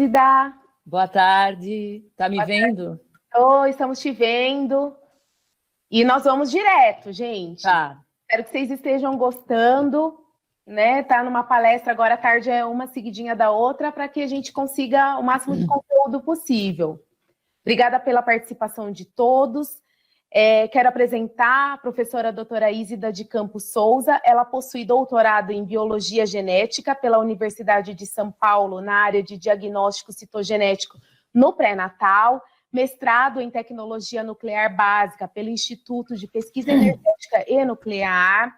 Ísida. Boa tarde. Tá me vendo? Oi, estamos te vendo. E nós vamos direto, gente. Tá. Espero que vocês estejam gostando, né? Tá numa palestra agora à tarde, é uma seguidinha da outra, para que a gente consiga o máximo de conteúdo possível. Obrigada pela participação de todos. Quero apresentar a professora doutora Ísida de Campos Souza. Ela possui doutorado em Biologia Genética pela Universidade de São Paulo, na área de diagnóstico citogenético no pré-natal, mestrado em Tecnologia Nuclear Básica pelo Instituto de Pesquisa Energética e Nuclear,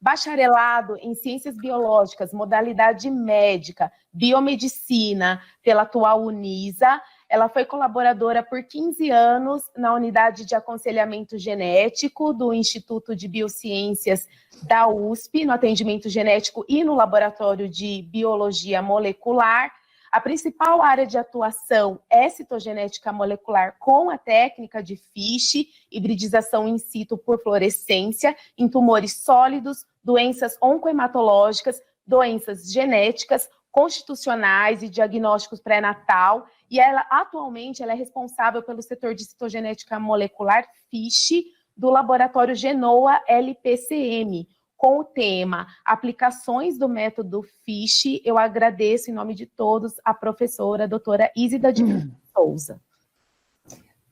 bacharelado em Ciências Biológicas, modalidade médica, biomedicina, pela atual Unisa. Ela foi colaboradora por 15 anos na unidade de aconselhamento genético do Instituto de Biociências da USP, no atendimento genético e no laboratório de biologia molecular. A principal área de atuação é citogenética molecular com a técnica de FISH, hibridização in situ por fluorescência, em tumores sólidos, doenças oncohematológicas, doenças genéticas, constitucionais e diagnósticos pré-natal. E ela, atualmente, ela é responsável pelo setor de citogenética molecular FISH do laboratório Genoa LPCM, com o tema Aplicações do método FISH. Eu agradeço, em nome de todos, a professora doutora Ísida de Souza.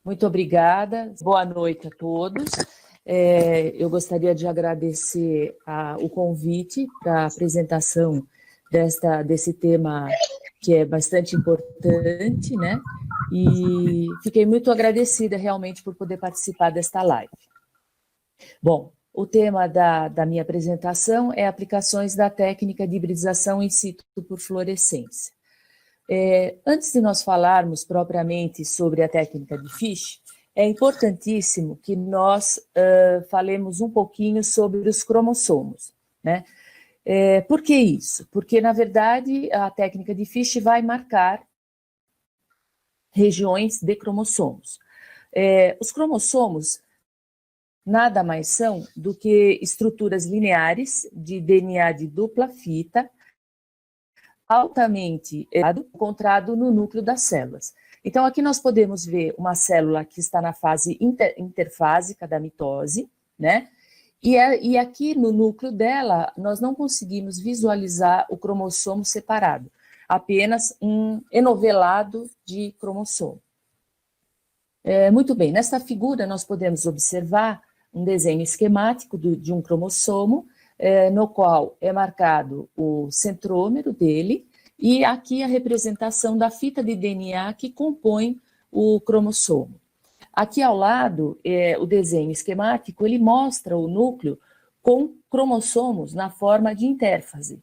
Muito obrigada. Boa noite a todos. Eu gostaria de agradecer o convite para a apresentação desse tema que é bastante importante, né? E fiquei muito agradecida realmente por poder participar desta live. Bom, o tema da minha apresentação é aplicações da técnica de hibridização in situ por fluorescência. Antes de nós falarmos propriamente sobre a técnica de FISH, é importantíssimo que nós falemos um pouquinho sobre os cromossomos, né? Por que isso? Porque, na verdade, a técnica de FISH vai marcar regiões de cromossomos. Os cromossomos nada mais são do que estruturas lineares de DNA de dupla fita, altamente encontrado no núcleo das células. Então, aqui nós podemos ver uma célula que está na fase interfásica da mitose, né? E aqui no núcleo dela, nós não conseguimos visualizar o cromossomo separado, apenas um enovelado de cromossomo. Muito bem, nesta figura nós podemos observar um desenho esquemático de um cromossomo, no qual é marcado o centrômero dele, e aqui a representação da fita de DNA que compõe o cromossomo. Aqui ao lado, o desenho esquemático, ele mostra o núcleo com cromossomos na forma de intérfase.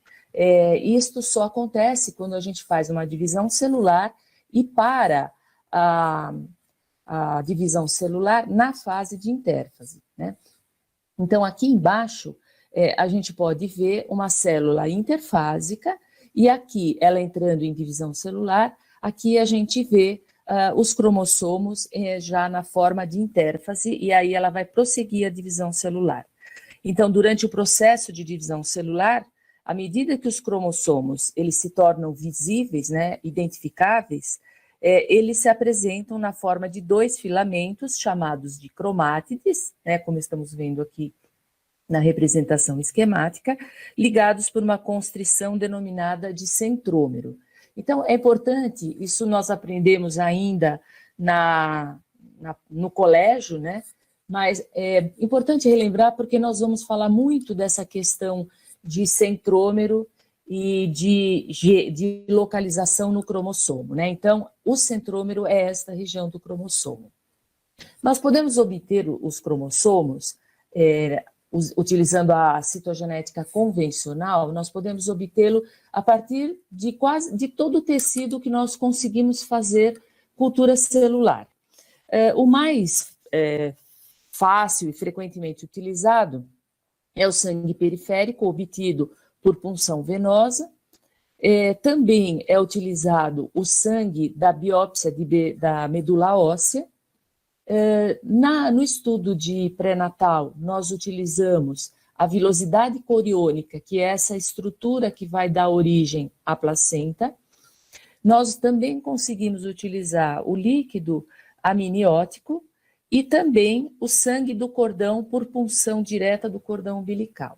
Isto só acontece quando a gente faz uma divisão celular e para a divisão celular na fase de intérfase, né? Então, aqui embaixo, a gente pode ver uma célula interfásica e aqui, ela entrando em divisão celular, aqui a gente vê os cromossomos já na forma de intérfase, e aí ela vai prosseguir a divisão celular. Então, durante o processo de divisão celular, à medida que os cromossomos eles se tornam visíveis, né, identificáveis, eles se apresentam na forma de dois filamentos chamados de cromátides, né, como estamos vendo aqui na representação esquemática, ligados por uma constrição denominada de centrômero. Então, é importante, isso nós aprendemos ainda no colégio, né? Mas é importante relembrar porque nós vamos falar muito dessa questão de centrômero e de localização no cromossomo, né? Então, o centrômero é esta região do cromossomo. Nós podemos obter os cromossomos, utilizando a citogenética convencional, nós podemos obtê-lo a partir de todo o tecido que nós conseguimos fazer cultura celular. O mais fácil e frequentemente utilizado é o sangue periférico, obtido por punção venosa. Também é utilizado o sangue da biópsia da medula óssea. No estudo de pré-natal, nós utilizamos a vilosidade coriônica, que é essa estrutura que vai dar origem à placenta. nós também conseguimos utilizar o líquido amniótico e também o sangue do cordão por punção direta do cordão umbilical.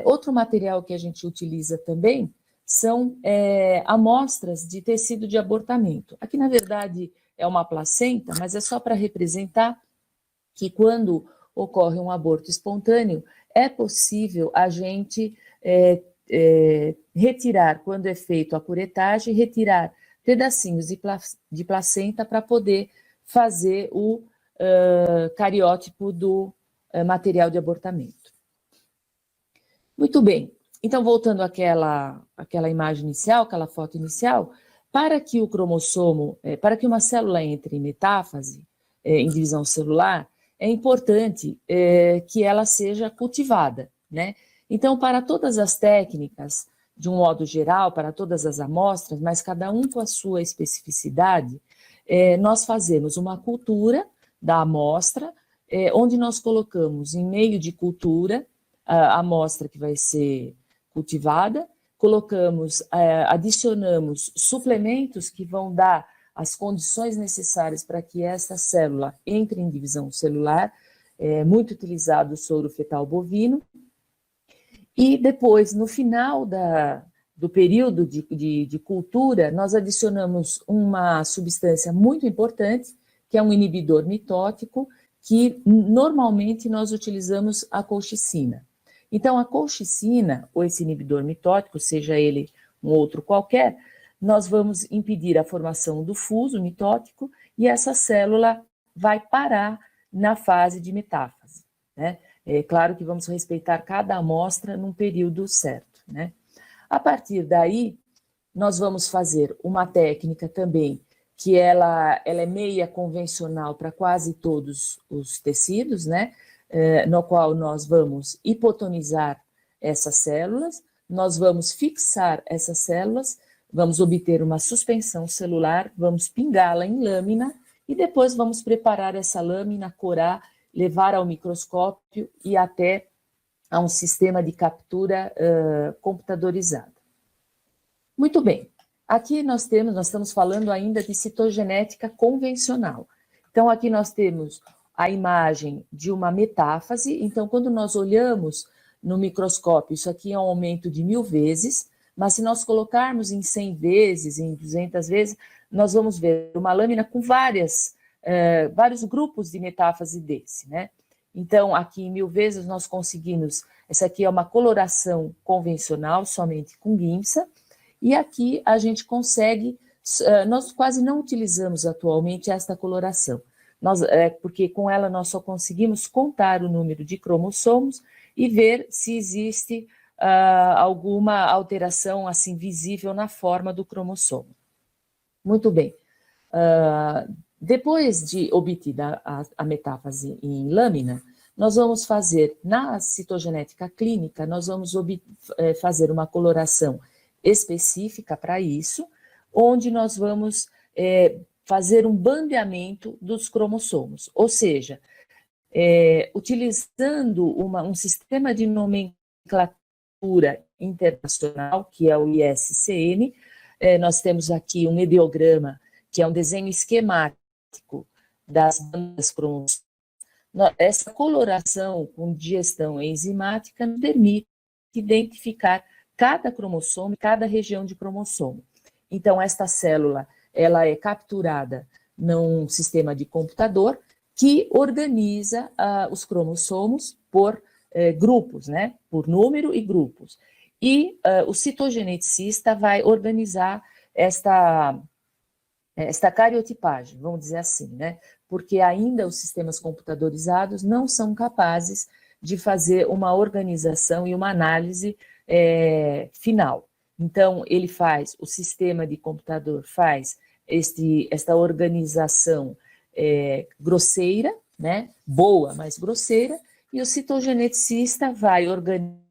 Outro material que a gente utiliza também são amostras de tecido de abortamento. Aqui, na verdade, é uma placenta, mas é só para representar que quando ocorre um aborto espontâneo, é possível a gente retirar, quando é feito a curetagem, retirar pedacinhos de placenta para poder fazer o cariótipo do material de abortamento. Muito bem, então voltando àquela imagem inicial, aquela foto inicial, para que o cromossomo, para que uma célula entre em metáfase, em divisão celular, é importante que ela seja cultivada, né? Então, para todas as técnicas, de um modo geral, para todas as amostras, mas cada um com a sua especificidade, nós fazemos uma cultura da amostra, onde nós colocamos em meio de cultura a amostra que vai ser cultivada, adicionamos suplementos que vão dar as condições necessárias para que essa célula entre em divisão celular, muito utilizado o soro fetal bovino, e depois, no final do período de cultura, nós adicionamos uma substância muito importante, que é um inibidor mitótico, que normalmente nós utilizamos a colchicina. Então, a colchicina, ou esse inibidor mitótico, seja ele um outro qualquer, nós vamos impedir a formação do fuso mitótico e essa célula vai parar na fase de metáfase, né? É claro que vamos respeitar cada amostra num período certo, né? A partir daí, nós vamos fazer uma técnica também, que ela é meia convencional para quase todos os tecidos, né? No qual nós vamos hipotonizar essas células, nós vamos fixar essas células, vamos obter uma suspensão celular, vamos pingá-la em lâmina e depois vamos preparar essa lâmina, corar, levar ao microscópio e até a um sistema de captura computadorizada. Muito bem, aqui nós estamos falando ainda de citogenética convencional. Então, aqui nós temos a imagem de uma metáfase, então quando nós olhamos no microscópio, isso aqui é um aumento de 1000 vezes, mas se nós colocarmos em 100 vezes, em 200 vezes, nós vamos ver uma lâmina com vários grupos de metáfase desse, né? Então, aqui em 1000 vezes nós conseguimos, essa aqui é uma coloração convencional, somente com guimsa, e aqui a gente consegue, nós quase não utilizamos atualmente esta coloração, porque com ela nós só conseguimos contar o número de cromossomos e ver se existe alguma alteração assim visível na forma do cromossomo. Muito bem. Depois de obtida a metáfase em lâmina, nós vamos fazer, na citogenética clínica, nós vamos fazer uma coloração específica para isso, onde nós vamos fazer um bandeamento dos cromossomos, ou seja, utilizando um sistema de nomenclatura internacional, que é o ISCN, nós temos aqui um ideograma, que é um desenho esquemático das bandas cromossômicas. Essa coloração com digestão enzimática permite identificar cada cromossomo, cada região de cromossomo. Então, esta célula, ela é capturada num sistema de computador que organiza os cromossomos por grupos, né? Por número e grupos. E o citogeneticista vai organizar esta cariotipagem, vamos dizer assim, né? Porque ainda os sistemas computadorizados não são capazes de fazer uma organização e uma análise final. Então, o sistema de computador faz esta organização grosseira, né? Boa, mas grosseira, e o citogeneticista vai organizar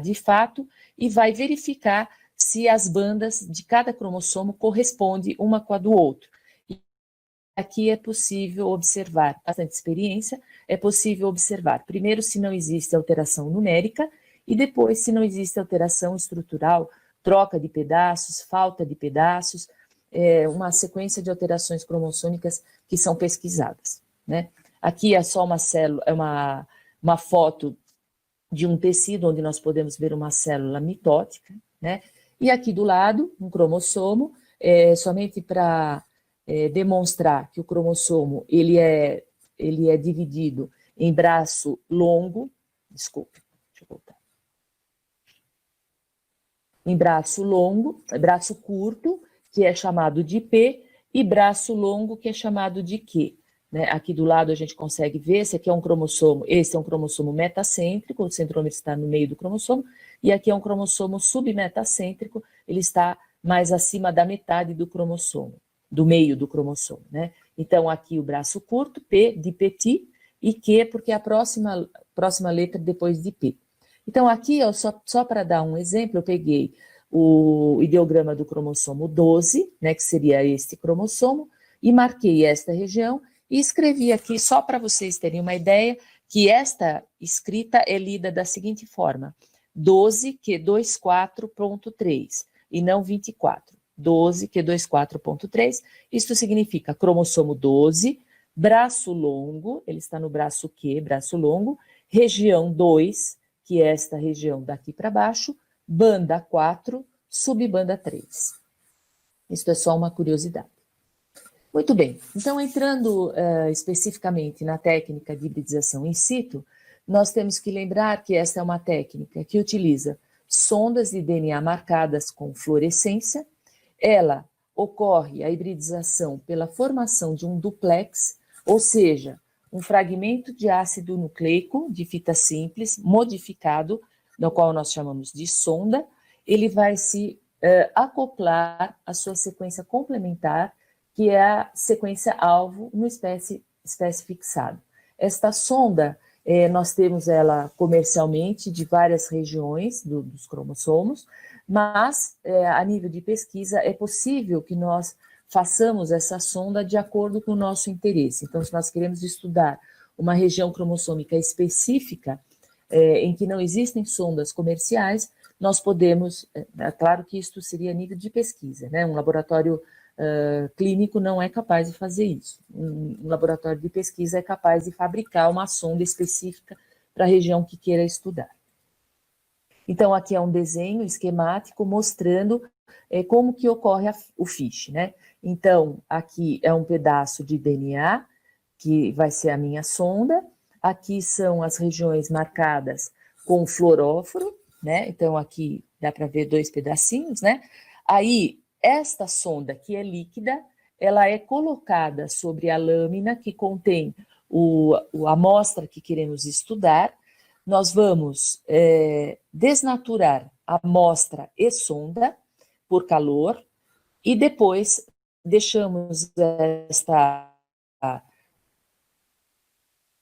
de fato e vai verificar se as bandas de cada cromossomo correspondem uma com a do outro. E aqui é possível observar, bastante experiência, é possível observar, primeiro, se não existe alteração numérica, e depois, se não existe alteração estrutural, troca de pedaços, falta de pedaços, uma sequência de alterações cromossômicas que são pesquisadas, né? Aqui é só uma célula, é uma foto de um tecido onde nós podemos ver uma célula mitótica, né? E aqui do lado, um cromossomo, somente para demonstrar que o cromossomo ele é dividido em braço longo, desculpe, deixa eu voltar. Em braço longo, braço curto, que é chamado de P, e braço longo, que é chamado de Q. Né? Aqui do lado a gente consegue ver, esse é um cromossomo metacêntrico, o centrômero está no meio do cromossomo, e aqui é um cromossomo submetacêntrico, ele está mais acima da metade do cromossomo, do meio do cromossomo, né? Então aqui o braço curto, P de petit, e Q porque é a próxima letra depois de P. Então aqui, só para dar um exemplo, eu peguei o ideograma do cromossomo 12, né, que seria este cromossomo, e marquei esta região, e escrevi aqui, só para vocês terem uma ideia, que esta escrita é lida da seguinte forma: 12q24.3, e não 24. 12q24.3, isto significa cromossomo 12, braço longo, ele está no braço Q, braço longo, região 2, que é esta região daqui para baixo, banda 4, subbanda 3. Isso é só uma curiosidade. Muito bem, então entrando especificamente na técnica de hibridização in situ, nós temos que lembrar que esta é uma técnica que utiliza sondas de DNA marcadas com fluorescência. Ela ocorre, a hibridização, pela formação de um duplex, ou seja, um fragmento de ácido nucleico de fita simples, modificado, no qual nós chamamos de sonda. Ele vai se acoplar à sua sequência complementar, que é a sequência alvo no espécie fixado. Esta sonda, nós temos ela comercialmente de várias regiões dos cromossomos, mas a nível de pesquisa é possível que nós façamos essa sonda de acordo com o nosso interesse. Então, se nós queremos estudar uma região cromossômica específica, em que não existem sondas comerciais, nós podemos, claro que isto seria a nível de pesquisa, né? Um laboratório clínico não é capaz de fazer isso. Um laboratório de pesquisa é capaz de fabricar uma sonda específica para a região que queira estudar. Então, aqui é um desenho esquemático mostrando como que ocorre o FISH, né? Então, aqui é um pedaço de DNA, que vai ser a minha sonda. Aqui são as regiões marcadas com fluoróforo, né? Então, aqui dá para ver 2 pedacinhos, né? Aí, esta sonda, que é líquida, ela é colocada sobre a lâmina que contém a amostra que queremos estudar. Nós vamos desnaturar a amostra e sonda por calor, e depois deixamos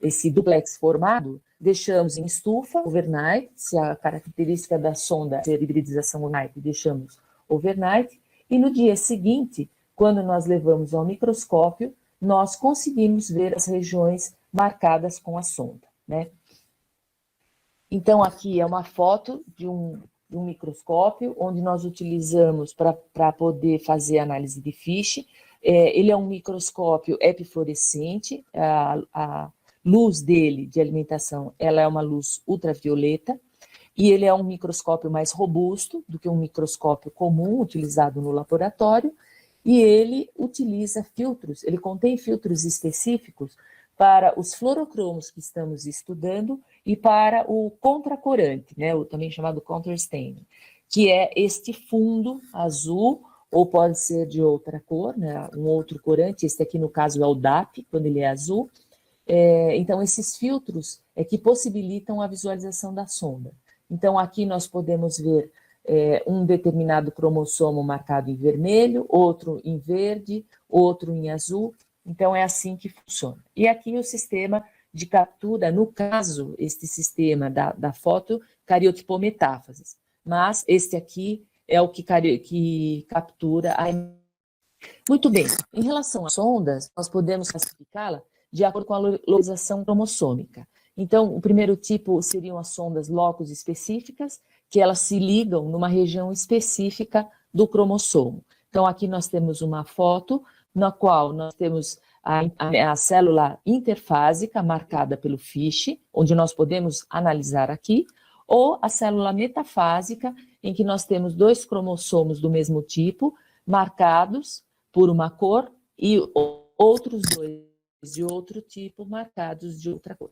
esse duplex formado, deixamos em estufa, overnight, se a característica da sonda ser hibridização overnight, deixamos overnight, e no dia seguinte, quando nós levamos ao microscópio, nós conseguimos ver as regiões marcadas com a sonda, né? Então, aqui é uma foto de um microscópio, onde nós utilizamos para poder fazer análise de FISH. Ele é um microscópio epifluorescente, a luz dele, de alimentação, ela é uma luz ultravioleta, e ele é um microscópio mais robusto do que um microscópio comum utilizado no laboratório, e ele utiliza filtros, ele contém filtros específicos para os fluorocromos que estamos estudando e para o contracorante, né, o também chamado counterstaining, que é este fundo azul, ou pode ser de outra cor, né, um outro corante, este aqui no caso é o DAP, quando ele é azul. Então, esses filtros é que possibilitam a visualização da sonda. Então, aqui nós podemos ver um determinado cromossomo marcado em vermelho, outro em verde, outro em azul. Então, é assim que funciona. E aqui o sistema de captura, no caso, este sistema da foto, cariotipometáfases. Mas este aqui é o que captura a imagem. Muito bem, em relação às sondas, nós podemos classificá-la de acordo com a localização cromossômica. Então, o primeiro tipo seriam as sondas locus específicas, que elas se ligam numa região específica do cromossomo. Então, aqui nós temos uma foto na qual nós temos a célula interfásica marcada pelo FISH, onde nós podemos analisar aqui, ou a célula metafásica, em que nós temos 2 cromossomos do mesmo tipo, marcados por uma cor, e outros 2 de outro tipo, marcados de outra cor.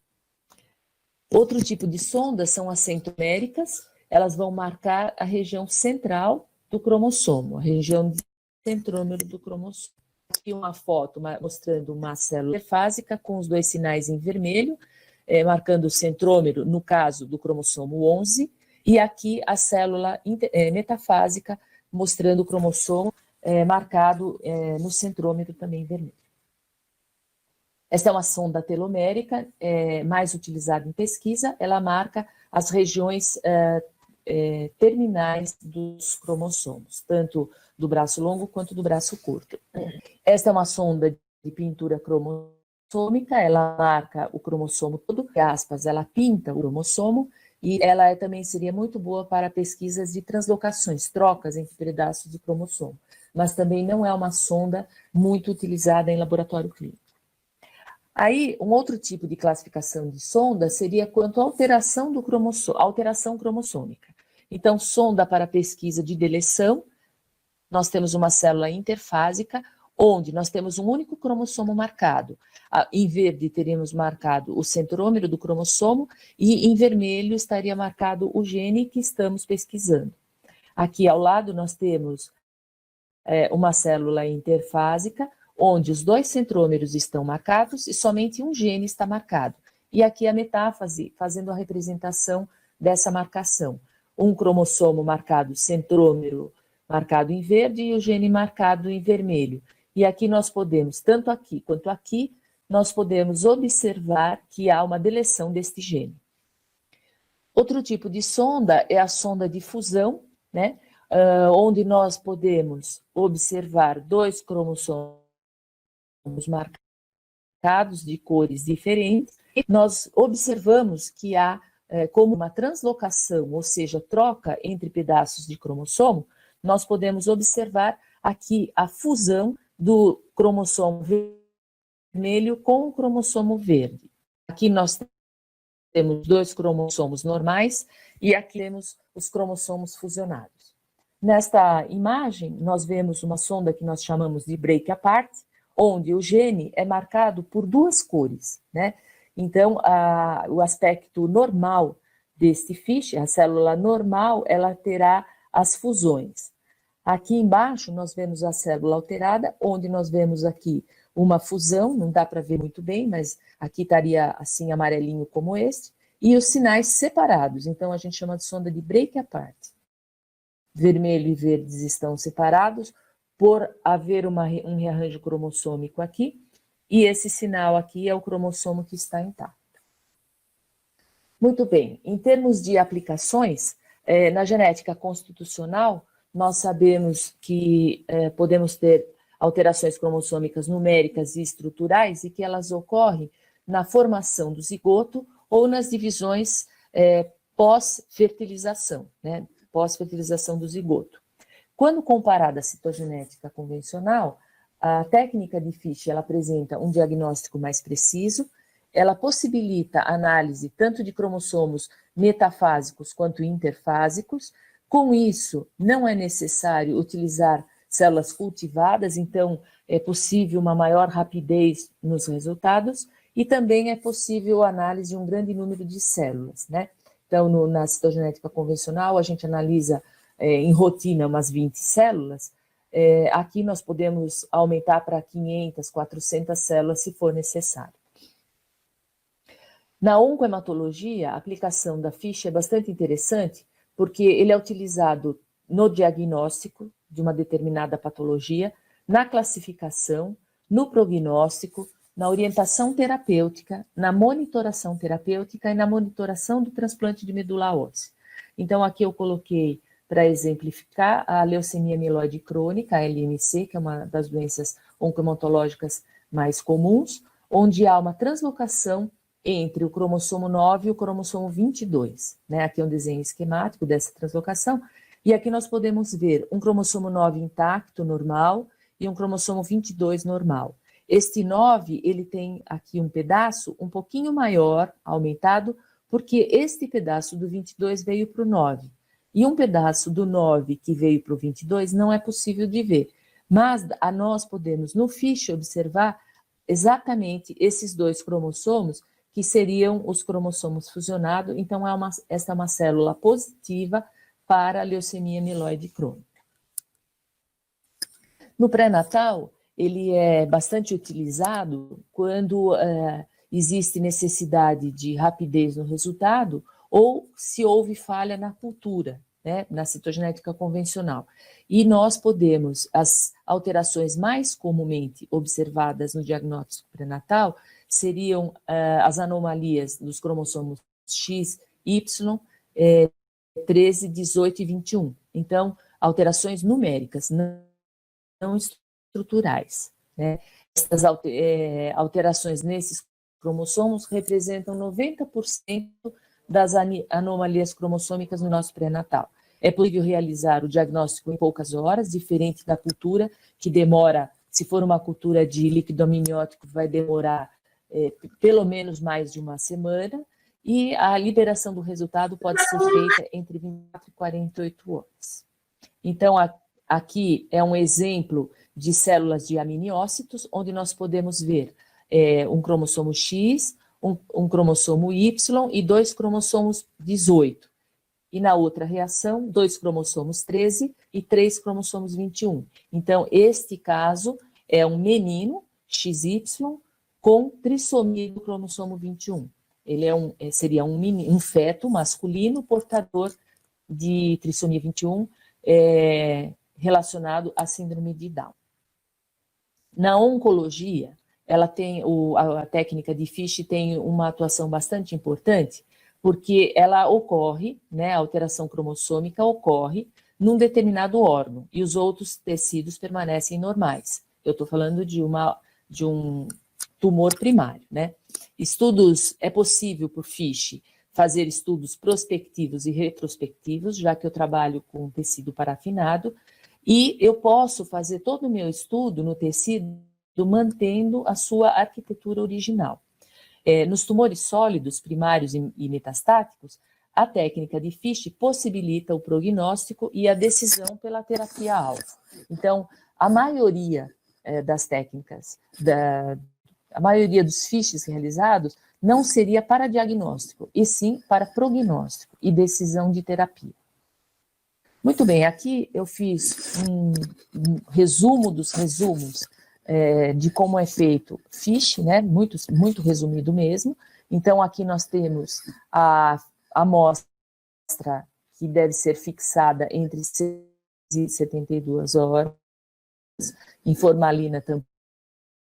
Outro tipo de sondas são as centroméricas, elas vão marcar a região central do cromossomo, a região de centrômero do cromossomo. Aqui uma foto mostrando uma célula interfásica com os 2 sinais em vermelho, marcando o centrômero, no caso do cromossomo 11, e aqui a célula metafásica, mostrando o cromossomo marcado no centrômero também em vermelho. Esta é uma sonda telomérica, mais utilizada em pesquisa, ela marca as regiões terminais dos cromossomos, tanto do braço longo quanto do braço curto. Esta é uma sonda de pintura cromossômica, ela marca o cromossomo todo, aspas, ela pinta o cromossomo, e ela também seria muito boa para pesquisas de translocações, trocas entre pedaços de cromossomo, mas também não é uma sonda muito utilizada em laboratório clínico. Aí, um outro tipo de classificação de sonda seria quanto à alteração do cromossomo, alteração cromossômica. Então, sonda para pesquisa de deleção, nós temos uma célula interfásica, onde nós temos um único cromossomo marcado. Em verde teríamos marcado o centrômero do cromossomo, e em vermelho estaria marcado o gene que estamos pesquisando. Aqui ao lado nós temos uma célula interfásica, onde os 2 centrômeros estão marcados e somente um gene está marcado. E aqui a metáfase, fazendo a representação dessa marcação. Um cromossomo marcado, centrômero marcado em verde e o gene marcado em vermelho. E aqui nós podemos, tanto aqui quanto aqui, nós podemos observar que há uma deleção deste gene. Outro tipo de sonda é a sonda de fusão, né? Onde nós podemos observar 2 cromossomos marcados de cores diferentes, e nós observamos que há como uma translocação, ou seja, troca entre pedaços de cromossomo, nós podemos observar aqui a fusão do cromossomo vermelho com o cromossomo verde. Aqui nós temos 2 cromossomos normais e aqui temos os cromossomos fusionados. Nesta imagem, nós vemos uma sonda que nós chamamos de break apart, onde o gene é marcado por 2 cores, né? Então, o aspecto normal deste FISH, a célula normal, ela terá as fusões. Aqui embaixo nós vemos a célula alterada, onde nós vemos aqui uma fusão, não dá para ver muito bem, mas aqui estaria assim amarelinho como este, e os sinais separados, então a gente chama de sonda de break apart. Vermelho e verdes estão separados, por haver um rearranjo cromossômico aqui, e esse sinal aqui é o cromossomo que está intacto. Muito bem, em termos de aplicações, na genética constitucional, nós sabemos que podemos ter alterações cromossômicas numéricas e estruturais e que elas ocorrem na formação do zigoto ou nas divisões pós-fertilização, né? Pós-fertilização do zigoto. Quando comparada à citogenética convencional, a técnica de FISH ela apresenta um diagnóstico mais preciso, ela possibilita análise tanto de cromossomos metafásicos quanto interfásicos. Com isso, não é necessário utilizar células cultivadas, então é possível uma maior rapidez nos resultados e também é possível a análise de um grande número de células, né? Então, na citogenética convencional, a gente analisa em rotina umas 20 células, aqui nós podemos aumentar para 500, 400 células se for necessário. Na oncohematologia, a aplicação da FISH é bastante interessante, porque ele é utilizado no diagnóstico de uma determinada patologia, na classificação, no prognóstico, na orientação terapêutica, na monitoração terapêutica e na monitoração do transplante de medula óssea. Então, aqui eu coloquei, para exemplificar, a leucemia mieloide crônica, a LMC, que é uma das doenças oncohematológicas mais comuns, onde há uma translocação entre o cromossomo 9 e o cromossomo 22, né? Aqui é um desenho esquemático dessa translocação, e aqui nós podemos ver um cromossomo 9 intacto, normal, e um cromossomo 22 normal. Este 9, ele tem aqui um pedaço um pouquinho maior, aumentado, porque este pedaço do 22 veio para o 9. E um pedaço do 9 que veio para o 22 não é possível de ver. Mas nós podemos, no FISH, observar exatamente esses dois cromossomos, que seriam os cromossomos fusionados. Então, esta é uma célula positiva para a leucemia mieloide crônica. No pré-natal, ele é bastante utilizado quando existe necessidade de rapidez no resultado ou se houve falha na cultura, né, na citogenética convencional. E nós podemos, as alterações mais comumente observadas no diagnóstico pré-natal seriam as anomalias dos cromossomos X, Y, 13, 18 e 21. Então, alterações numéricas, não estruturais, né? Essas alterações nesses cromossomos representam 90% das anomalias cromossômicas no nosso pré-natal. É possível realizar o diagnóstico em poucas horas, diferente da cultura, que demora, se for uma cultura de líquido amniótico, vai demorar pelo menos mais de uma semana, e a liberação do resultado pode ser feita entre 24 e 48 horas. Então, aqui é um exemplo de células de amniócitos, onde nós podemos ver um cromossomo X, um cromossomo Y e 2 cromossomos 18. E na outra reação, 2 cromossomos 13 e 3 cromossomos 21. Então, este caso é um menino, XY, com trissomia do cromossomo 21. Ele seria um feto masculino portador de trissomia 21, relacionado à síndrome de Down. Na oncologia, ela tem a técnica de FISH tem uma atuação bastante importante, porque ela ocorre, né, a alteração cromossômica ocorre num determinado órgão e os outros tecidos permanecem normais. Eu estou falando de um tumor primário, né? É possível por FISH fazer estudos prospectivos e retrospectivos, já que eu trabalho com tecido parafinado, e eu posso fazer todo o meu estudo no tecido mantendo a sua arquitetura original. Nos tumores sólidos, primários e metastáticos, a técnica de FISH possibilita o prognóstico e a decisão pela terapia-alvo. Então, a maioria das técnicas, a maioria dos FISHs realizados não seria para diagnóstico, e sim para prognóstico e decisão de terapia. Muito bem, aqui eu fiz um resumo dos resumos de como é feito FISH, né? Muito resumido mesmo. Então, aqui nós temos a amostra que deve ser fixada entre 6 e 72 horas, em formalina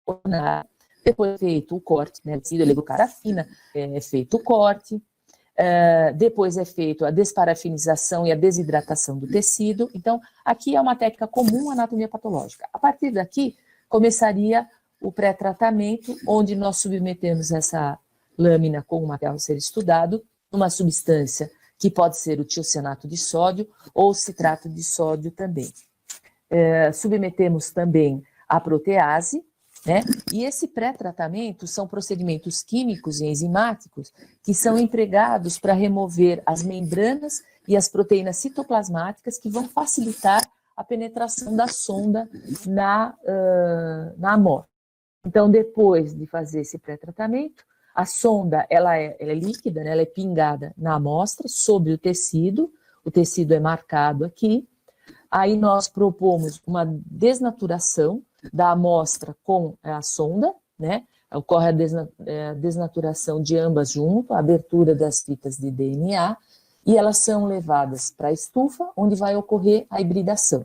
tamponada. Depois é feito o corte, né? Levocarafina, é feito o corte. Depois é feito a desparafinização e a desidratação do tecido. Então, aqui é uma técnica comum à anatomia patológica. A partir daqui, começaria o pré-tratamento, onde nós submetemos essa lâmina com o material a ser estudado, uma substância que pode ser o tiocianato de sódio ou citrato de sódio também. Submetemos também a protease, né? E esse pré-tratamento são procedimentos químicos e enzimáticos que são empregados para remover as membranas e as proteínas citoplasmáticas que vão facilitar a penetração da sonda na amostra. Então, depois de fazer esse pré-tratamento, a sonda ela é líquida, né? Ela é pingada na amostra sobre o tecido é marcado aqui. Aí nós propomos uma desnaturação da amostra com a sonda, né? Ocorre a desnaturação de ambas junto, a abertura das fitas de DNA, e elas são levadas para a estufa, onde vai ocorrer a hibridação.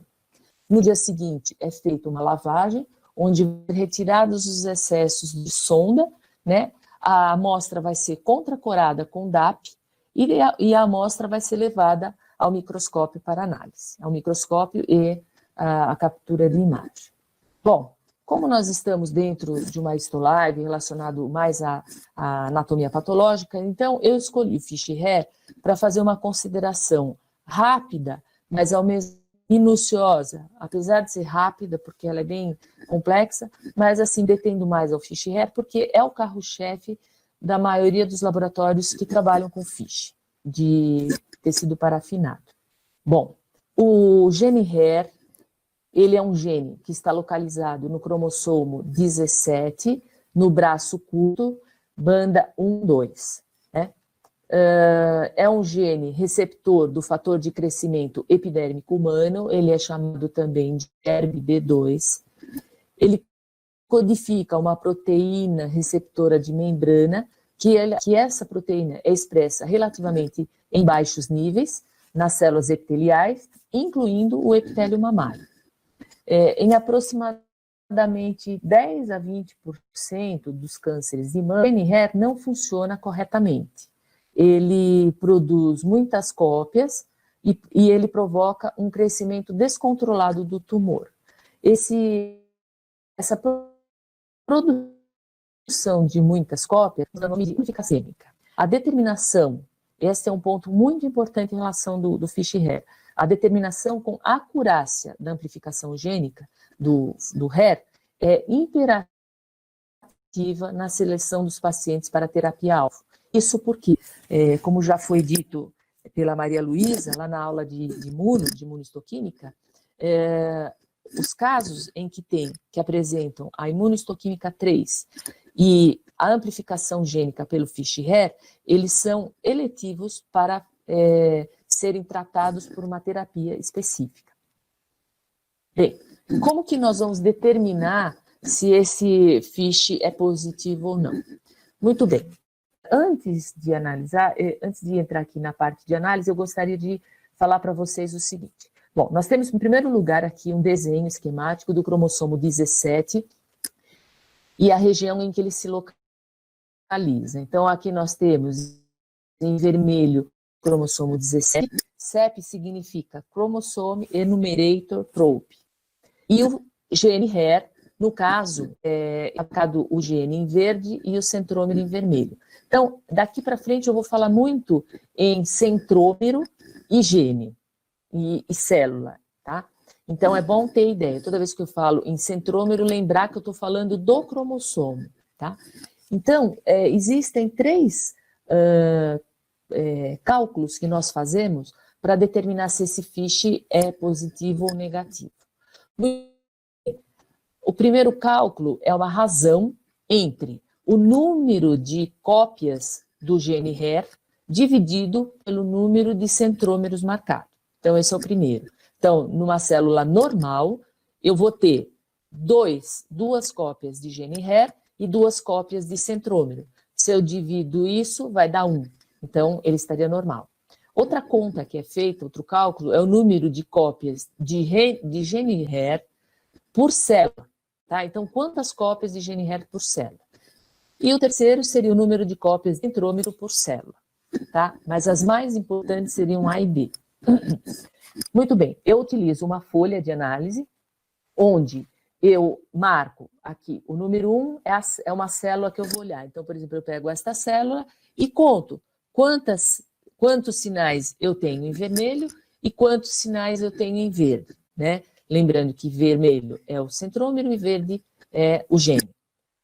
No dia seguinte é feita uma lavagem, onde retirados os excessos de sonda, né? A amostra vai ser contracorada com DAP e a amostra vai ser levada ao microscópio para análise, ao microscópio e a captura de imagem. Bom, como nós estamos dentro de uma histolive relacionado mais à anatomia patológica, então eu escolhi o Fischer para fazer uma consideração rápida, mas ao mesmo minuciosa, apesar de ser rápida, porque ela é bem complexa, mas assim, detendo mais ao Fischer, porque é o carro-chefe da maioria dos laboratórios que trabalham com FISH, de tecido parafinado. Bom, o gene HER, ele é um gene que está localizado no cromossomo 17, no braço curto, banda 1,2, né? É um gene receptor do fator de crescimento epidérmico humano, ele é chamado também de ERBB2. Ele codifica uma proteína receptora de membrana, que essa proteína é expressa relativamente em baixos níveis nas células epiteliais, incluindo o epitélio mamário. Em aproximadamente 10 a 20% dos cânceres de mama, o gene HER não funciona corretamente. Ele produz muitas cópias e ele provoca um crescimento descontrolado do tumor. Essa produção de muitas cópias é o nome de unificacêmica. A determinação, esse é um ponto muito importante em relação do Fischer, a determinação com acurácia da amplificação gênica do HER é imperativa na seleção dos pacientes para terapia-alvo. Isso porque, como já foi dito pela Maria Luísa, lá na aula de imunohistoquímica, os casos em que apresentam a imunohistoquímica 3 e a amplificação gênica pelo Fischer, eles são eletivos para serem tratados por uma terapia específica. Bem, como que nós vamos determinar se esse FISH é positivo ou não? Muito bem. Antes de entrar aqui na parte de análise, eu gostaria de falar para vocês o seguinte. Bom, nós temos, em primeiro lugar, aqui um desenho esquemático do cromossomo 17 e a região em que ele se localiza. Então, aqui nós temos, em vermelho, o cromossomo 17. CEP significa Chromosome Enumerator Trope. E o gene HER, no caso, é marcado o gene em verde e o centrômero em vermelho. Então, daqui para frente eu vou falar muito em centrômero e gene e célula, tá? Então, é bom ter ideia. Toda vez que eu falo em centrômero, lembrar que eu estou falando do cromossomo, tá? Então, existem 3 cálculos que nós fazemos para determinar se esse FISH é positivo ou negativo. O primeiro cálculo é uma razão entre o número de cópias do gene HER dividido pelo número de centrômeros marcado. Então, esse é o primeiro. Então, numa célula normal, eu vou ter 2 cópias de gene HER e 2 cópias de centrômero. Se eu divido isso, vai dar 1. Então, ele estaria normal. Outra conta que é feita, outro cálculo, é o número de cópias de gene HER por célula. Tá? Então, quantas cópias de gene HER por célula? E o terceiro seria o número de cópias de centrômero por célula. Tá? Mas as mais importantes seriam A e B. Muito bem, eu utilizo uma folha de análise, onde eu marco aqui, o número 1 é uma célula que eu vou olhar. Então, por exemplo, eu pego esta célula e conto quantos sinais eu tenho em vermelho e quantos sinais eu tenho em verde, né? Lembrando que vermelho é o centrômero e verde é o gene.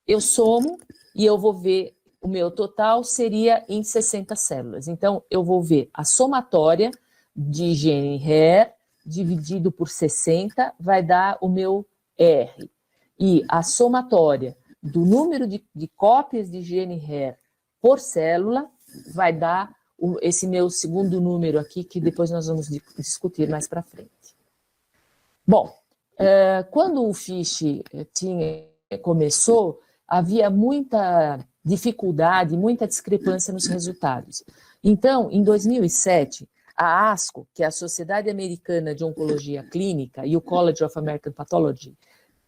Eu somo e eu vou ver, o meu total seria em 60 células. Então, eu vou ver a somatória de gene HER dividido por 60 vai dar o meu R. E a somatória do número de cópias de gene HER por célula vai dar esse meu segundo número aqui, que depois nós vamos discutir mais para frente. Bom, quando o FISH começou, havia muita dificuldade, muita discrepância nos resultados. Então, em 2007, a ASCO, que é a Sociedade Americana de Oncologia Clínica, e o College of American Pathology,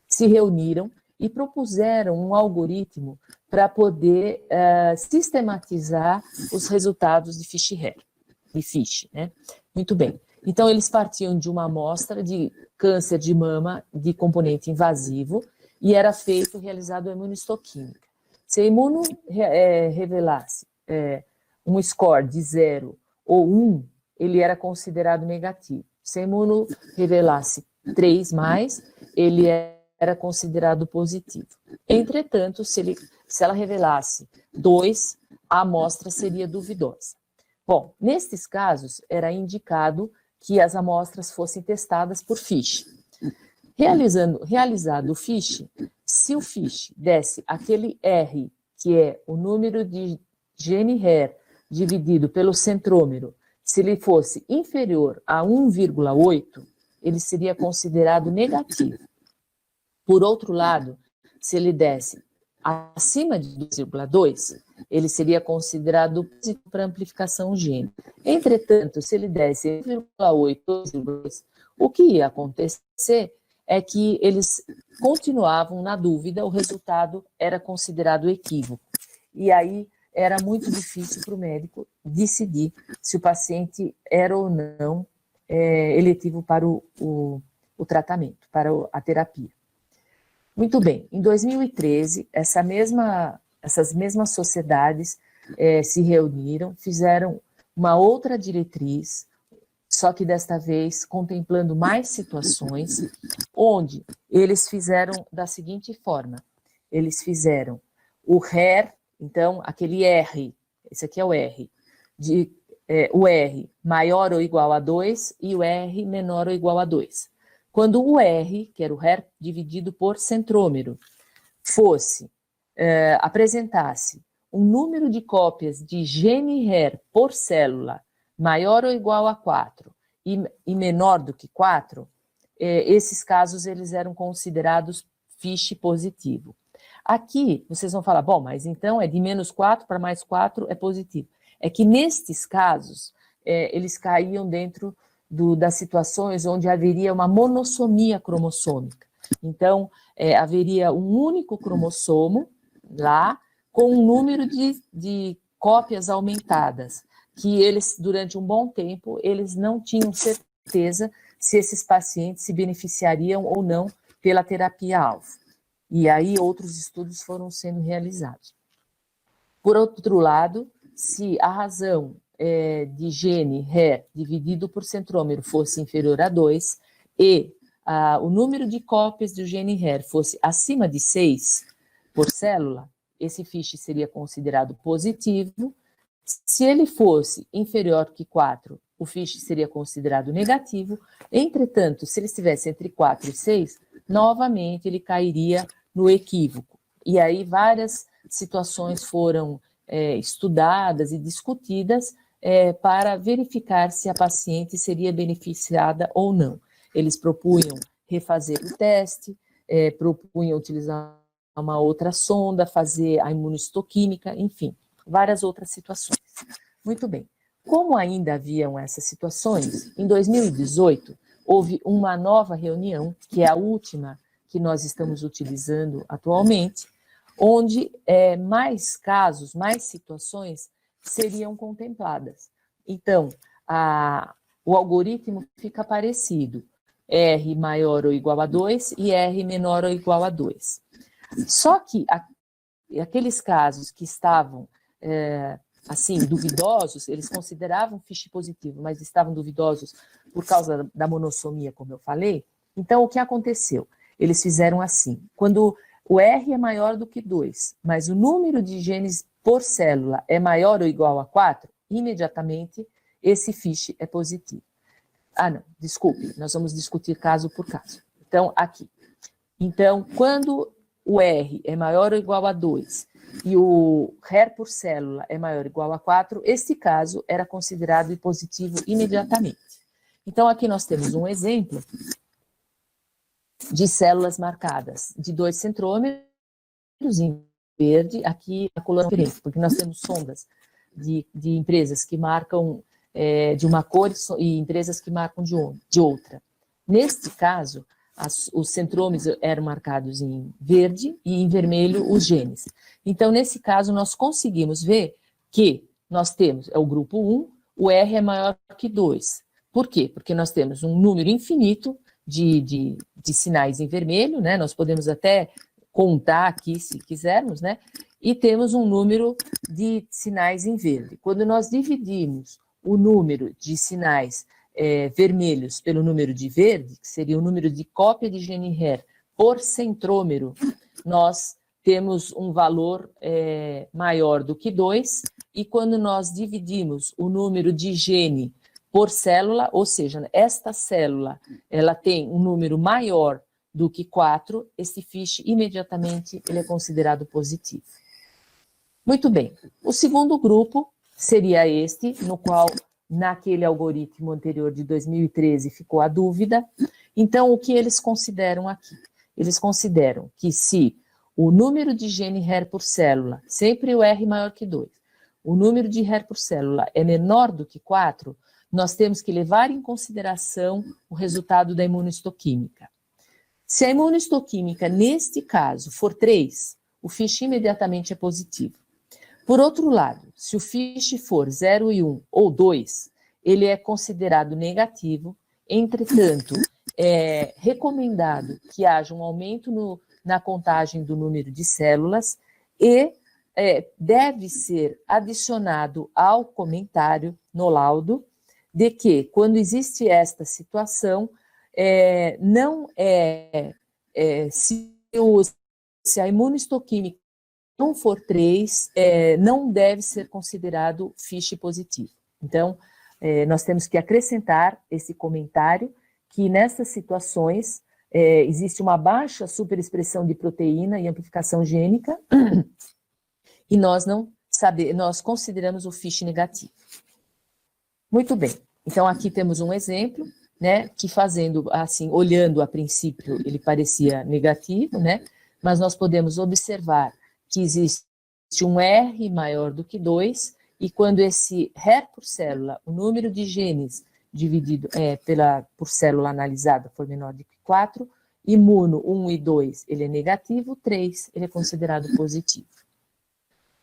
se reuniram e propuseram um algoritmo para poder sistematizar os resultados de FISH, né? Muito bem. Então, eles partiam de uma amostra de câncer de mama de componente invasivo e era realizado a imunistoquímica. Se a imuno revelasse um score de 0 ou 1, ele era considerado negativo. Se a imuno revelasse 3+, ele era considerado positivo. Entretanto, se ela revelasse 2, a amostra seria duvidosa. Bom, nestes casos, era indicado que as amostras fossem testadas por FISH. Realizado o FISH, se o FISH desse aquele R, que é o número de gene HER dividido pelo centrômero, se ele fosse inferior a 1,8, ele seria considerado negativo. Por outro lado, se ele desse acima de 2,2, ele seria considerado positivo para amplificação gene. Entretanto, se ele desse 1,8, 2,2, o que ia acontecer é que eles continuavam na dúvida, o resultado era considerado equívoco. E aí era muito difícil para o médico decidir se o paciente era ou não eletivo para o tratamento, para a terapia. Muito bem, em 2013, essas mesmas sociedades se reuniram, fizeram uma outra diretriz, só que desta vez contemplando mais situações, onde eles fizeram da seguinte forma: eles fizeram o HER, então aquele R, esse aqui é o R, o R maior ou igual a 2 e o R menor ou igual a 2. Quando o R, que era o HER dividido por centrômero, apresentasse um número de cópias de gene HER por célula maior ou igual a 4 e menor do que 4, esses casos eles eram considerados FISH positivo. Aqui, vocês vão falar, bom, mas então é de -4 para +4 é positivo. É que nestes casos, eles caíam dentro das situações onde haveria uma monossomia cromossômica. Então, haveria um único cromossomo lá, com um número de cópias aumentadas, que eles, durante um bom tempo, eles não tinham certeza se esses pacientes se beneficiariam ou não pela terapia-alvo. E aí outros estudos foram sendo realizados. Por outro lado, se a razão de gene HER dividido por centrômero fosse inferior a 2 e o número de cópias do gene HER fosse acima de 6 por célula, esse FISH seria considerado positivo. Se ele fosse inferior que 4, o FISH seria considerado negativo. Entretanto, se ele estivesse entre 4 e 6, novamente ele cairia no equívoco. E aí várias situações foram estudadas e discutidas para verificar se a paciente seria beneficiada ou não. Eles propunham refazer o teste, propunham utilizar uma outra sonda, fazer a imunistoquímica, enfim, várias outras situações. Muito bem. Como ainda haviam essas situações, em 2018 houve uma nova reunião, que é a última que nós estamos utilizando atualmente, onde mais casos, mais situações seriam contempladas. Então, o algoritmo fica parecido, R maior ou igual a 2 e R menor ou igual a 2. Só que aqueles casos que estavam, assim, duvidosos, eles consideravam FISH positivo, mas estavam duvidosos por causa da monossomia, como eu falei. Então, o que aconteceu? Eles fizeram assim, quando o R é maior do que 2, mas o número de genes por célula é maior ou igual a 4, imediatamente esse FISH é positivo. Ah, não, desculpe, nós vamos discutir caso por caso. Então, aqui. Então, quando o R é maior ou igual a 2 e o HER por célula é maior ou igual a 4, este caso era considerado positivo imediatamente. Então, aqui nós temos um exemplo de células marcadas de 2 centrômeros em verde, aqui a cor diferente, porque nós temos sondas de empresas que marcam de uma cor e empresas que marcam de outra. Neste caso, os centrômeros eram marcados em verde e em vermelho os genes. Então, nesse caso, nós conseguimos ver que nós temos, o grupo 1, o R é maior que 2. Por quê? Porque nós temos um número infinito de sinais em vermelho, né? Nós podemos até contar aqui, se quisermos, né? E temos um número de sinais em verde. Quando nós dividimos o número de sinais vermelhos pelo número de verde, que seria o número de cópia de gene HER por centrômero, nós temos um valor maior do que 2, e quando nós dividimos o número de gene por célula, ou seja, esta célula ela tem um número maior do que 4, esse FISH imediatamente ele é considerado positivo. Muito bem, o segundo grupo seria este, no qual naquele algoritmo anterior de 2013 ficou a dúvida. Então, o que eles consideram aqui? Eles consideram que se o número de gene HER por célula, sempre o R maior que 2, o número de HER por célula é menor do que 4, nós temos que levar em consideração o resultado da imunohistoquímica. Se a imunohistoquímica, neste caso, for 3, o FISH imediatamente é positivo. Por outro lado, se o FISH for 0 e 1 ou 2, ele é considerado negativo, entretanto, é recomendado que haja um aumento na contagem do número de células e deve ser adicionado ao comentário no laudo de que, quando existe esta situação, se a imunohistoquímica não for 3, não deve ser considerado FISH positivo. Então, nós temos que acrescentar esse comentário que nessas situações existe uma baixa superexpressão de proteína e amplificação gênica e nós consideramos o FISH negativo. Muito bem, então aqui temos um exemplo, né, que fazendo assim, olhando a princípio, ele parecia negativo, né, mas nós podemos observar que existe um R maior do que 2, e quando esse HER por célula, o número de genes dividido por célula analisada for menor do que 4, imuno 1 e 2, ele é negativo, 3, ele é considerado positivo.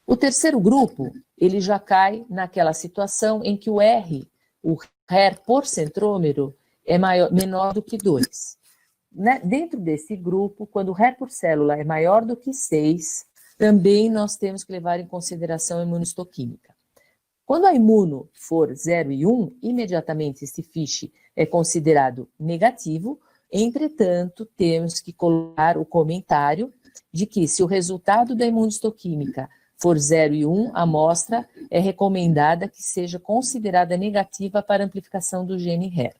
O terceiro grupo, ele já cai naquela situação em que o R, o HER por centrômero, é menor do que 2. Né? Dentro desse grupo, quando o HER por célula é maior do que 6, também nós temos que levar em consideração a imunohistoquímica. Quando a imuno for 0 e 1, imediatamente esse FISH é considerado negativo, entretanto, temos que colocar o comentário de que se o resultado da imunohistoquímica for 0 e 1, a amostra é recomendada que seja considerada negativa para amplificação do gene HER.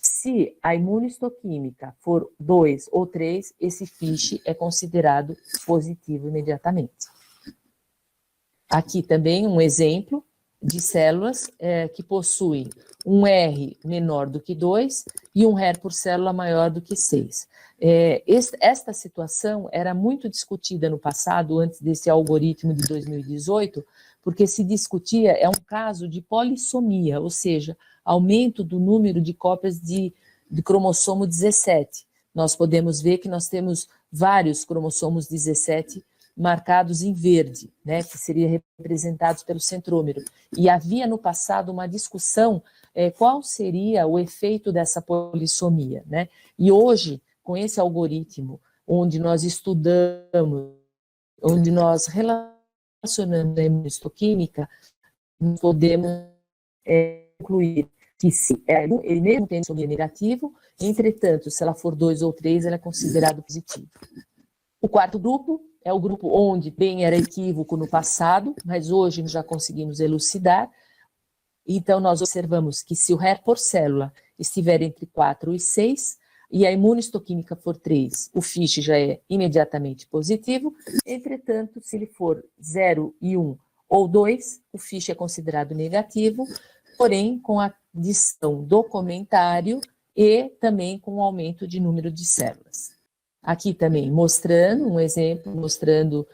Se a imunohistoquímica for 2 ou 3, esse FISH é considerado positivo imediatamente. Aqui também um exemplo de células que possuem um R menor do que 2 e um HER por célula maior do que 6. Esta situação era muito discutida no passado, antes desse algoritmo de 2018, porque se discutia, é um caso de polissomia, ou seja, aumento do número de cópias de cromossomo 17. Nós podemos ver que nós temos vários cromossomos 17 marcados em verde, né, que seriam representados pelo centrômero. E havia no passado uma discussão qual seria o efeito dessa polissomia, né? E hoje, com esse algoritmo, onde nós estudamos, onde nós relacionamos a imunohistoquímica, nós podemos concluir que se ele mesmo tem polissomia negativo, entretanto, se ela for 2 ou 3, ela é considerado positivo. O quarto grupo é o grupo onde bem era equívoco no passado, mas hoje já conseguimos elucidar. Então, nós observamos que se o HER por célula estiver entre 4 e 6, e a imunohistoquímica for 3, o FISH já é imediatamente positivo. Entretanto, se ele for 0 e 1 ou 2, o FISH é considerado negativo, porém com a adição do comentário e também com o aumento de número de células. Aqui também mostrando um exemplo, mostrando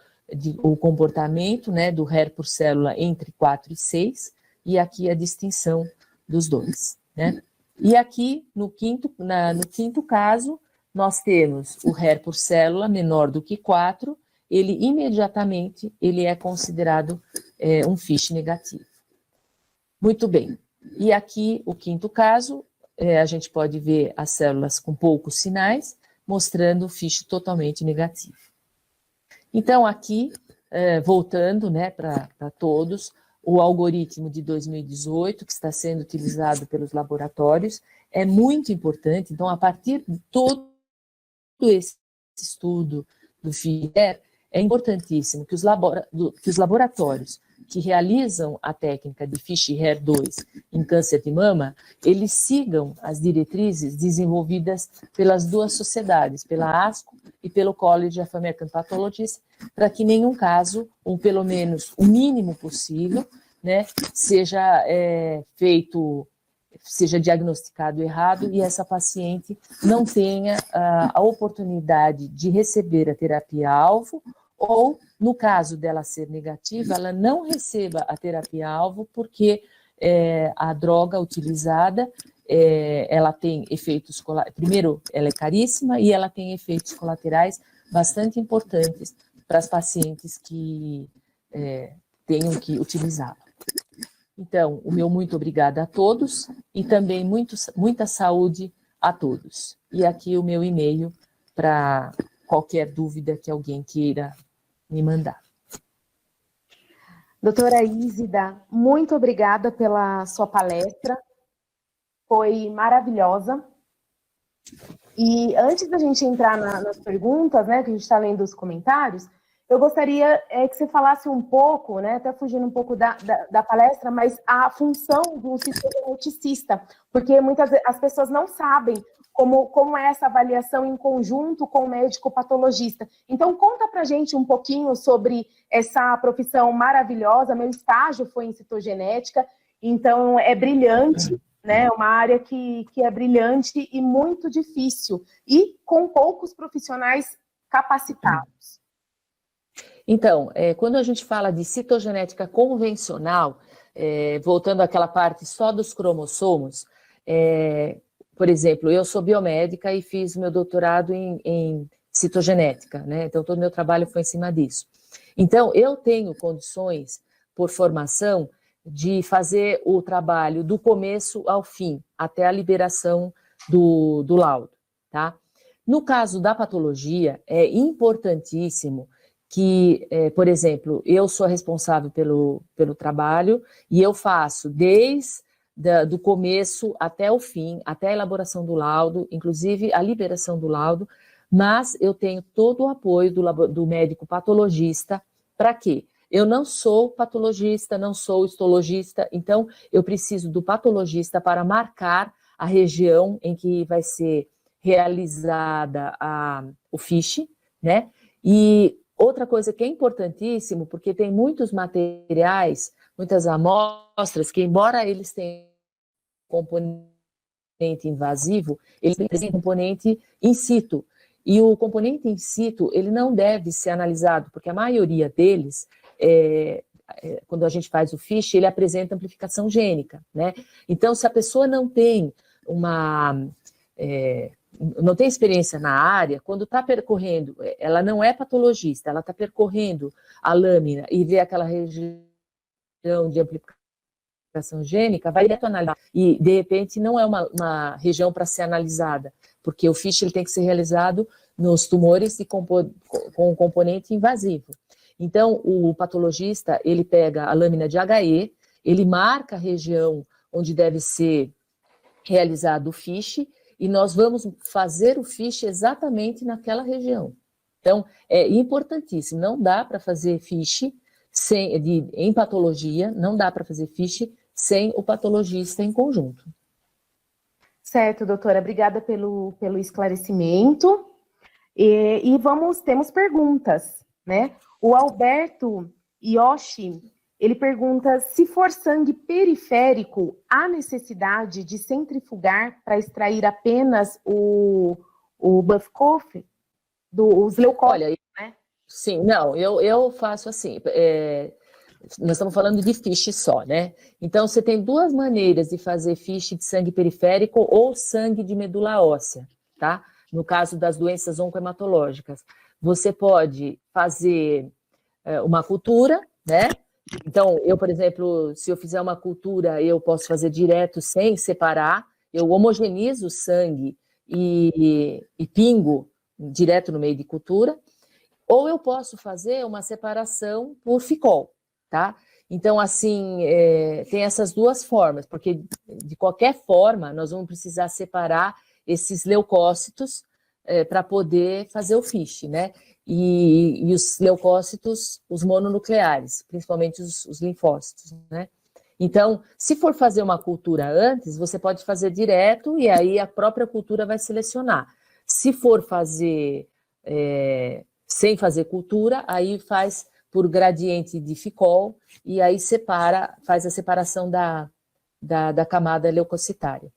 o comportamento, né, do HER por célula entre 4 e 6, e aqui a distinção dos dois, né? E aqui, no quinto caso, nós temos o HER por célula menor do que 4, ele imediatamente é considerado um FISH negativo. Muito bem. E aqui, o quinto caso, a gente pode ver as células com poucos sinais, mostrando o FISH totalmente negativo. Então, aqui, voltando, né, para todos, o algoritmo de 2018, que está sendo utilizado pelos laboratórios, é muito importante. Então, a partir de todo esse estudo do FISHER, é importantíssimo que os laboratórios que realizam a técnica de FISHER-2 em câncer de mama, eles sigam as diretrizes desenvolvidas pelas duas sociedades, pela ASCO e pelo College of American Pathologists, para que nenhum caso, ou pelo menos o mínimo possível, né, seja seja diagnosticado errado e essa paciente não tenha a oportunidade de receber a terapia-alvo, ou, no caso dela ser negativa, ela não receba a terapia-alvo porque a droga utilizada, ela tem efeitos colaterais, primeiro, ela é caríssima e ela tem efeitos colaterais bastante importantes para as pacientes que tenham que utilizá-la. Então, o meu muito obrigada a todos e também muita saúde a todos. E aqui o meu e-mail para qualquer dúvida que alguém queira me mandar. Doutora Ísida, muito obrigada pela sua palestra, foi maravilhosa. E antes da gente entrar nas perguntas, né, que a gente está lendo os comentários, eu gostaria que você falasse um pouco, né, até fugindo um pouco da palestra, mas a função do cytogeneticista, porque muitas vezes as pessoas não sabem como é essa avaliação em conjunto com o médico patologista. Então, conta pra gente um pouquinho sobre essa profissão maravilhosa. Meu estágio foi em citogenética, então é brilhante, né? Uma área que é brilhante e muito difícil, e com poucos profissionais capacitados. Então, quando a gente fala de citogenética convencional, voltando àquela parte só dos cromossomos, por exemplo, eu sou biomédica e fiz meu doutorado em citogenética, né? Então, todo o meu trabalho foi em cima disso. Então, eu tenho condições, por formação, de fazer o trabalho do começo ao fim, até a liberação do laudo, tá? No caso da patologia, é importantíssimo que, por exemplo, eu sou responsável pelo trabalho e eu faço desde do começo até o fim, até a elaboração do laudo, inclusive a liberação do laudo, mas eu tenho todo o apoio do médico patologista. Para quê? Eu não sou patologista, não sou histologista, então eu preciso do patologista para marcar a região em que vai ser realizada o FISH, né? E outra coisa que é importantíssimo, porque tem muitos materiais, muitas amostras, que embora eles tenham componente invasivo, eles têm componente in situ. E o componente in situ, ele não deve ser analisado, porque a maioria deles, quando a gente faz o FISH, ele apresenta amplificação gênica, né? Então, se a pessoa não tem não tem experiência na área, quando está percorrendo, ela não é patologista, ela está percorrendo a lâmina e vê aquela região de amplificação gênica, vai direto analisar. E, de repente, não é uma região para ser analisada, porque o FISH ele tem que ser realizado nos tumores com componente invasivo. Então, o patologista, ele pega a lâmina de HE, ele marca a região onde deve ser realizado o FISH, e nós vamos fazer o FISH exatamente naquela região. Então, é importantíssimo, não dá para fazer FISH em patologia, não dá para fazer FISH sem o patologista em conjunto. Certo, doutora, obrigada pelo esclarecimento. Temos perguntas, né? O Alberto Yoshi, ele pergunta: se for sangue periférico, há necessidade de centrifugar para extrair apenas o buff-cough, os leucócitos, né? Sim, não, eu faço assim, nós estamos falando de FISH só, né? Então, você tem duas maneiras de fazer FISH de sangue periférico ou sangue de medula óssea, tá? No caso das doenças oncohematológicas. Você pode fazer uma cultura, né? Então, eu, por exemplo, se eu fizer uma cultura, eu posso fazer direto sem separar, eu homogenizo o sangue e pingo direto no meio de cultura. Ou eu posso fazer uma separação por ficol, tá? Então, assim, tem essas duas formas, porque de qualquer forma nós vamos precisar separar esses leucócitos para poder fazer o FISH, né? E os leucócitos, os mononucleares, principalmente os linfócitos, né? Então, se for fazer uma cultura antes, você pode fazer direto e aí a própria cultura vai selecionar. Se for fazer sem fazer cultura, aí faz por gradiente de ficol e aí faz a separação da camada leucocitária.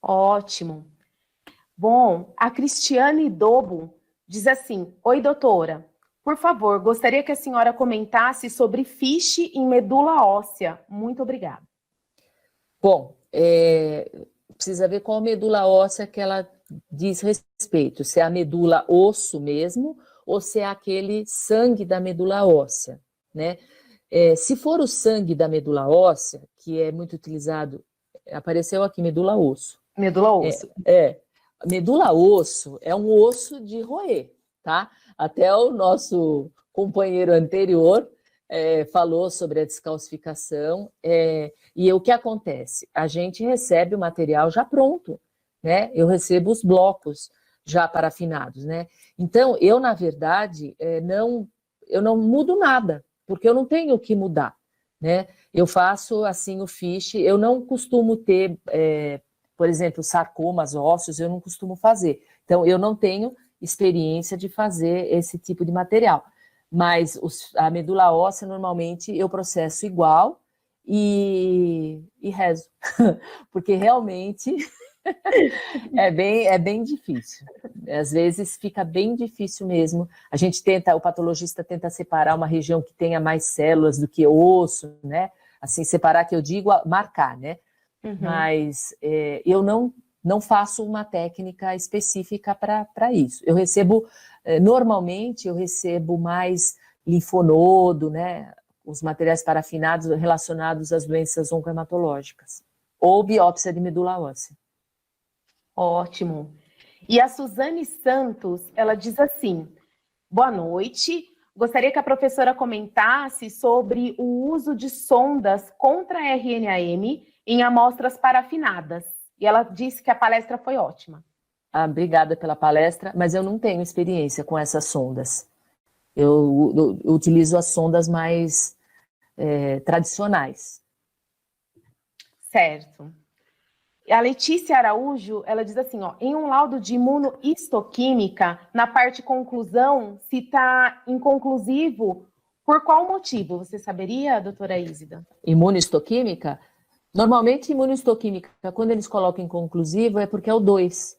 Ótimo. Bom, a Cristiane Dobo diz assim: oi, doutora. Por favor, gostaria que a senhora comentasse sobre FISH em medula óssea. Muito obrigada. Bom, precisa ver qual medula óssea que ela diz respeito, se é a medula osso mesmo, ou se é aquele sangue da medula óssea, né? Se for o sangue da medula óssea, que é muito utilizado, apareceu aqui medula osso. Medula osso. Medula osso é um osso de roer, tá? Até o nosso companheiro anterior falou sobre a descalcificação, e o que acontece? A gente recebe o material já pronto, né? Eu recebo os blocos já parafinados, né? Então, eu, na verdade, eu não mudo nada, porque eu não tenho o que mudar, né? Eu faço, assim, o FISH, eu não costumo ter, por exemplo, sarcomas ósseos, eu não costumo fazer. Então, eu não tenho experiência de fazer esse tipo de material. Mas a medula óssea, normalmente, eu processo igual e rezo. Porque realmente é bem difícil. Às vezes fica bem difícil mesmo. O patologista tenta separar uma região que tenha mais células do que osso, né? Assim, separar, que eu digo, marcar, né? Uhum. Mas eu não faço uma técnica específica para isso. Eu recebo, normalmente, eu recebo mais linfonodo, né? Os materiais parafinados relacionados às doenças oncohematológicas, ou biópsia de medula óssea. Ótimo. E a Suzane Santos, ela diz assim: boa noite. Gostaria que a professora comentasse sobre o uso de sondas contra RNAM em amostras parafinadas. E ela disse que a palestra foi ótima. Obrigada pela palestra, mas eu não tenho experiência com essas sondas. Eu utilizo as sondas mais tradicionais. Certo. A Letícia Araújo, ela diz assim, ó, em um laudo de imunohistoquímica, na parte conclusão, se está inconclusivo, por qual motivo? Você saberia, doutora Ísida? Imunohistoquímica? Normalmente, imunohistoquímica, quando eles colocam inconclusivo, é porque é o 2.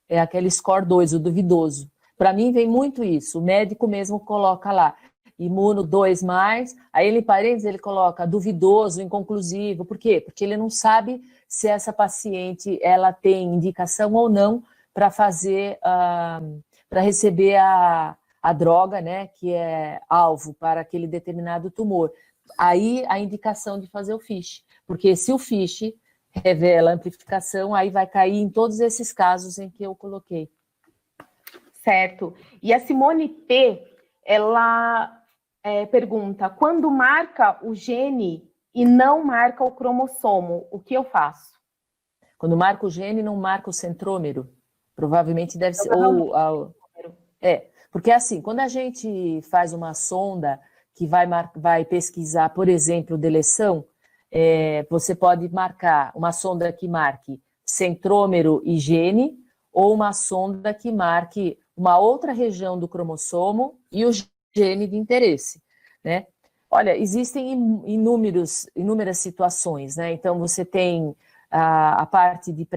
É aquele score 2, o duvidoso. Para mim, vem muito isso. O médico mesmo coloca lá, imuno 2+, aí ele, em parênteses, ele coloca duvidoso, inconclusivo. Por quê? Porque ele não sabe se essa paciente ela tem indicação ou não para fazer, para receber a droga, né, que é alvo para aquele determinado tumor. Aí a indicação de fazer o FISH, porque se o FISH revela amplificação, aí vai cair em todos esses casos em que eu coloquei. Certo. E a Simone P, ela pergunta, quando marca o gene e não marca o cromossomo, o que eu faço? Quando marca o gene e não marca o centrômero, provavelmente deve ser... porque assim, quando a gente faz uma sonda que vai pesquisar, por exemplo, deleção, você pode marcar uma sonda que marque centrômero e gene, ou uma sonda que marque uma outra região do cromossomo e o gene de interesse, né? Olha, existem inúmeras situações, né? Então, você tem a parte de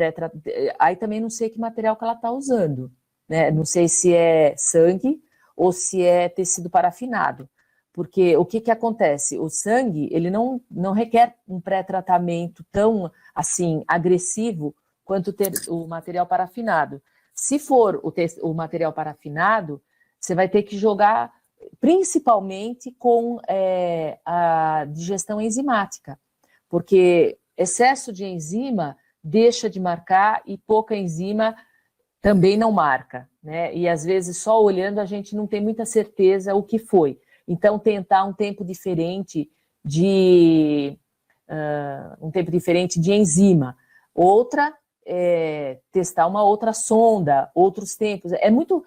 aí também não sei que material que ela está usando, né? Não sei se é sangue ou se é tecido parafinado, porque o que acontece? O sangue, ele não requer um pré-tratamento tão, assim, agressivo quanto o material parafinado. Se for o material parafinado, você vai ter que jogar principalmente com a digestão enzimática, porque excesso de enzima deixa de marcar e pouca enzima também não marca, né? E às vezes só olhando a gente não tem muita certeza o que foi. Então, tentar um tempo diferente de enzima. Outra é testar uma outra sonda, outros tempos. É muito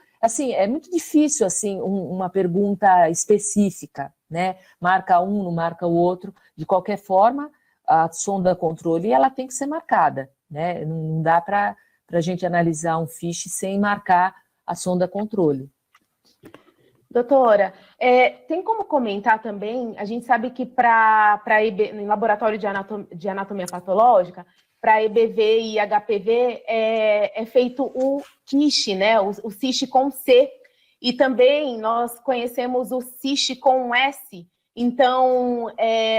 difícil assim uma pergunta específica, né? Marca um, não marca o outro. De qualquer forma, a sonda controle ela tem que ser marcada, né? Não dá para a gente analisar um fish sem marcar a sonda controle. Doutora, tem como comentar também, a gente sabe que em laboratório de anatomia patológica, para EBV e HPV é feito o CISH, né? O CISH com C. E também nós conhecemos o CISH com S. Então,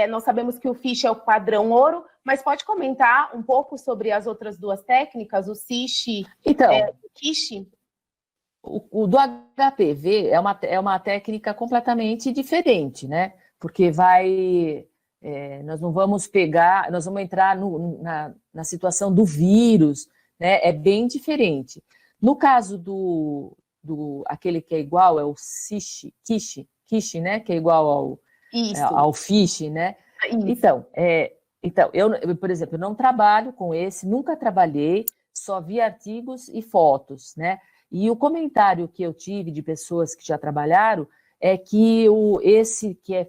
nós sabemos que o FISH é o padrão ouro, mas pode comentar um pouco sobre as outras duas técnicas, o CISH e o KISH? O do HPV é uma técnica completamente diferente, né? Porque nós não vamos pegar, nós vamos entrar na situação do vírus, né? É bem diferente. No caso aquele que é igual, é o KISH, né? Que é igual ao FISH, né? Isso. Então, eu, por exemplo, não trabalho com esse, nunca trabalhei, só vi artigos e fotos, né? E o comentário que eu tive de pessoas que já trabalharam é que esse que é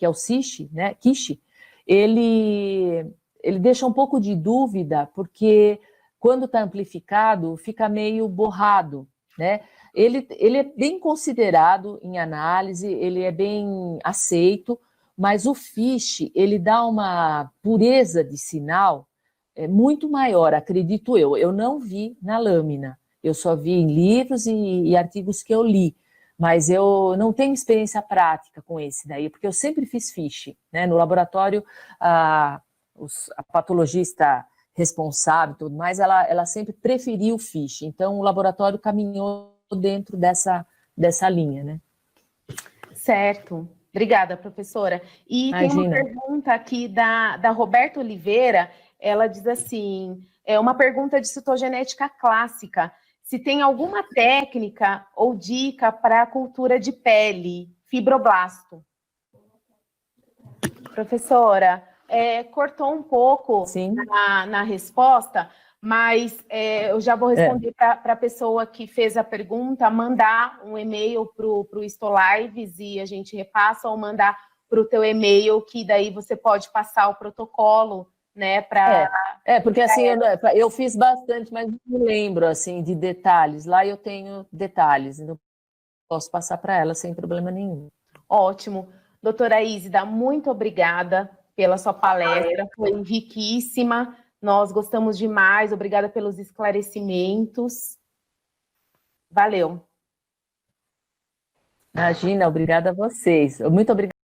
o CISH, né, KISH, ele deixa um pouco de dúvida, porque quando está amplificado, fica meio borrado, né? Ele é bem considerado em análise, ele é bem aceito, mas o FISH, ele dá uma pureza de sinal muito maior, acredito eu. Eu não vi na lâmina. Eu só vi em livros e artigos que eu li, mas eu não tenho experiência prática com esse daí, porque eu sempre fiz FISH, né? No laboratório, a patologista responsável e tudo mais, ela sempre preferiu o FISH, então o laboratório caminhou dentro dessa linha, né? Certo. Obrigada, professora. E Imagina. Tem uma pergunta aqui da Roberta Oliveira, ela diz assim, uma pergunta de citogenética clássica, se tem alguma técnica ou dica para a cultura de pele, fibroblasto. Professora, cortou um pouco na resposta, mas eu já vou responder para a pessoa que fez a pergunta, mandar um e-mail para o Histolives e a gente repassa, ou mandar para o teu e-mail, que daí você pode passar o protocolo, né, porque assim, eu fiz bastante, mas não me lembro, assim, de detalhes. Lá eu tenho detalhes, então posso passar para ela sem problema nenhum. Ótimo. Doutora Ísida, muito obrigada pela sua palestra, foi riquíssima, nós gostamos demais, obrigada pelos esclarecimentos. Valeu. Imagina, obrigada a vocês. Muito obrigada.